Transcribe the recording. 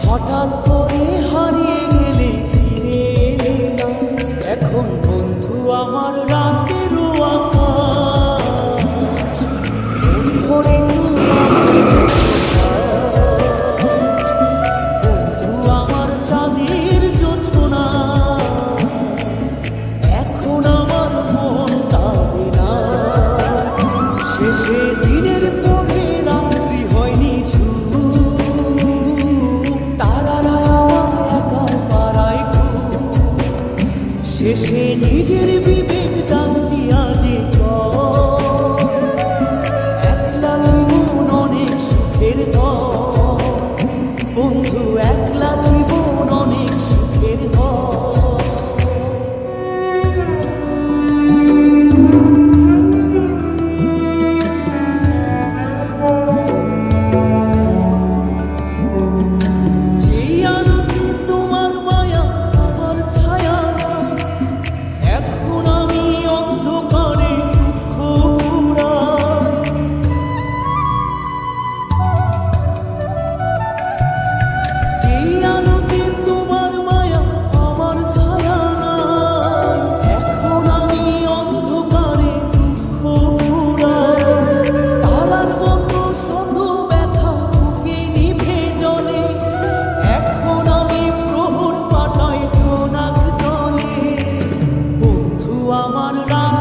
হঠাৎ করে হারিয়ে গেলে ফিরে এলে না। এখন বন্ধু আমার রাতের আকাশ মন ভরে বন্ধু আমার চাঁদের জোছনা, এখন আমার মন কাঁদে না। শেষে দিনের পরে রাত্রি হয়নি শেষে নিজের বিবেক ডাক দিয়া যে একলা জীবন অনেক সুখের বন্ধু, একলা জীবন অনেক সুখের যেই আলোতে তোমার মায়া আমার ছায়া, এখন আমি অন্ধকারে দুঃখ কুড়াই। যেই আলোতে তোমার মায়া আমার ছায়া নাই, এখন আমি অন্ধকারে দুঃখ কুড়াই। তারার মতো শত ব্যথা বুকে নিভে জ্বলে, এখন আমি প্রহর পাঠাই জোনাক জলে। বন্ধু আমার রাত